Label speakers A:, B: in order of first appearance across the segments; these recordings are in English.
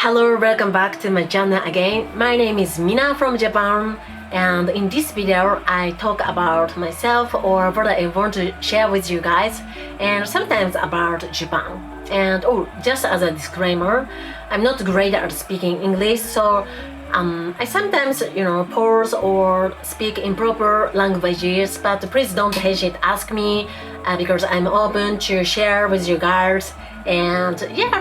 A: Hello, welcome back to my channel again. My name is Mina from Japan, and in this video I talk about myself or what I want to share with you guys, and sometimes about Japan. And just as a disclaimer, I'm not great at speaking English, so I sometimes pause or speak improper languages, but please don't hesitate to ask me because I'm open to share with you guys. And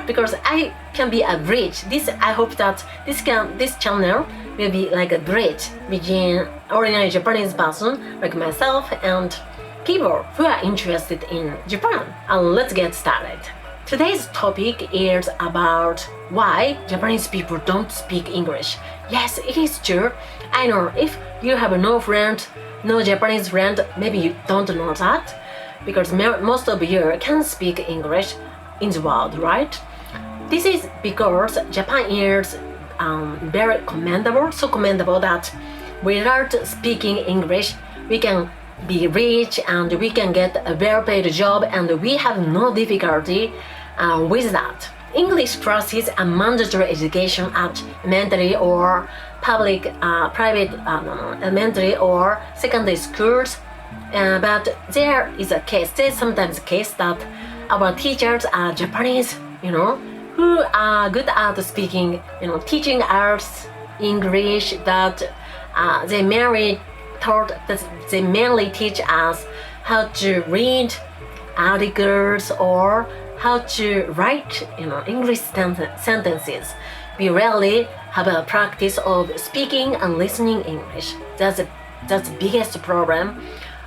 A: because I can be a bridge. I hope that this channel will be like a bridge between ordinary Japanese person like myself and people who are interested in Japan. And let's get started. Today's topic is about why Japanese people don't speak English. Yes, it is true. I know if you have no Japanese friend, maybe you don't know that, because most of you can speak English in the world, right? This is because Japan is very commendable, so commendable that without speaking English, we can be rich and we can get a well-paid job, and we have no difficulty with that. English classes are mandatory education at elementary or private elementary or secondary schools, but there's sometimes a case that our teachers are Japanese, who are good at speaking, teaching us English, that they mainly teach us how to read articles or how to write, English sentences. We rarely have a practice of speaking and listening English. That's the biggest problem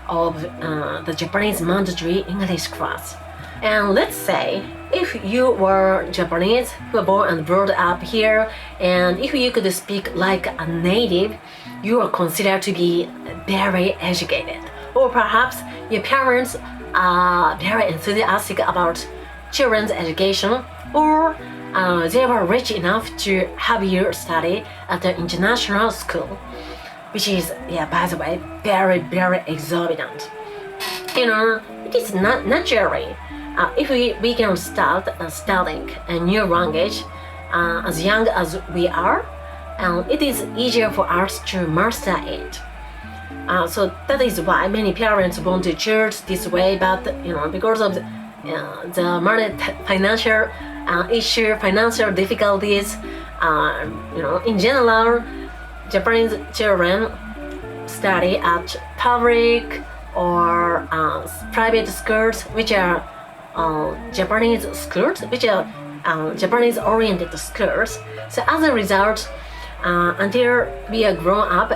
A: of the Japanese mandatory English class. And let's say if you were Japanese who were born and brought up here, and if you could speak like a native, you are considered to be very educated. Or perhaps your parents are very enthusiastic about children's education, or they were rich enough to have you study at an international school, which is, by the way, very, very exorbitant. It is not naturally. If we can start studying a new language as young as we are, it is easier for us to master it. So that is why many parents want to choose this way, but because of the financial issue, financial difficulties, in general, Japanese children study at public or private schools, which are Japanese schools, which are Japanese-oriented schools. So as a result, until we are grown up,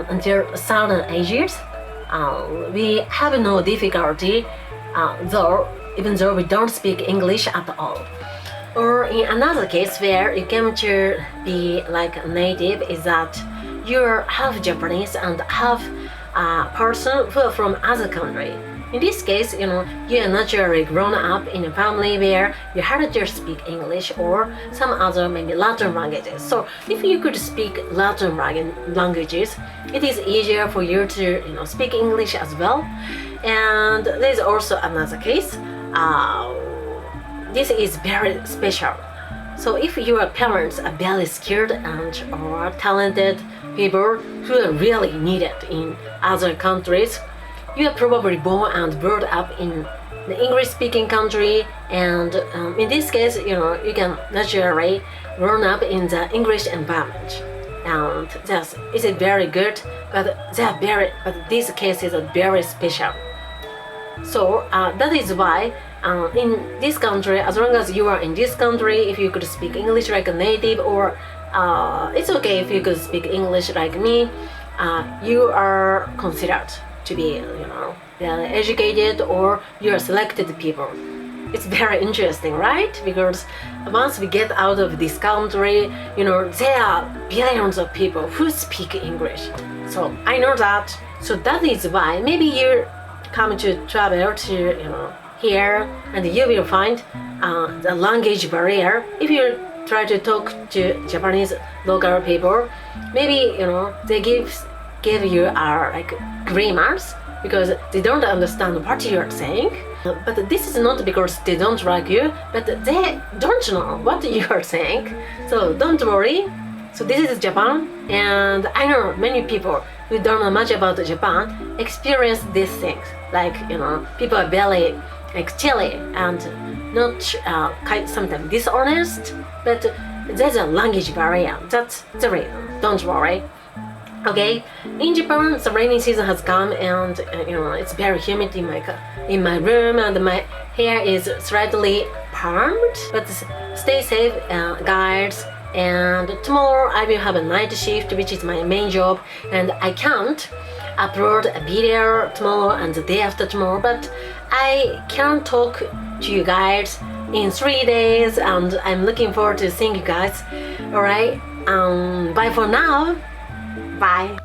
A: until certain ages, we have no difficulty, even though we don't speak English at all. Or in another case where you came to be like a native, is that you're half Japanese and half person who are from other country. In this case, you are naturally grown up in a family where you had to speak English or some other maybe Latin languages. So if you could speak Latin languages, it is easier for you to speak English as well. And there's also another case. This is very special. So if your parents are very skilled or talented people who are really needed in other countries, you are probably born and brought up in the English-speaking country, and in this case, you can naturally grow up in the English environment, and it's very good. But this case is very special. So that is why in this country, as long as you are in this country, if you could speak English like a native, or it's okay if you could speak English like me, you are considered to be, very educated, or you are selected people. It's very interesting, right? Because once we get out of this country, there are billions of people who speak English. So I know that. So that is why maybe you come to travel to, here, and you will find the language barrier. If you try to talk to Japanese local people, maybe they give you like green marks because they don't understand what you are saying. But this is not because they don't like you, but they don't know what you are saying. So don't worry. So this is Japan, and I know many people who don't know much about Japan experience these things. Like, people are very chilly and not sometimes dishonest, but there's a language barrier. That's the reason. Don't worry. Okay, in Japan, the rainy season has come, and it's very humid in my room, and my hair is slightly permed. But stay safe, guys. And tomorrow I will have a night shift, which is my main job, and I can't upload a video tomorrow and the day after tomorrow, but I can talk to you guys in 3 days, and I'm looking forward to seeing you guys. Alright, bye for now. Bye.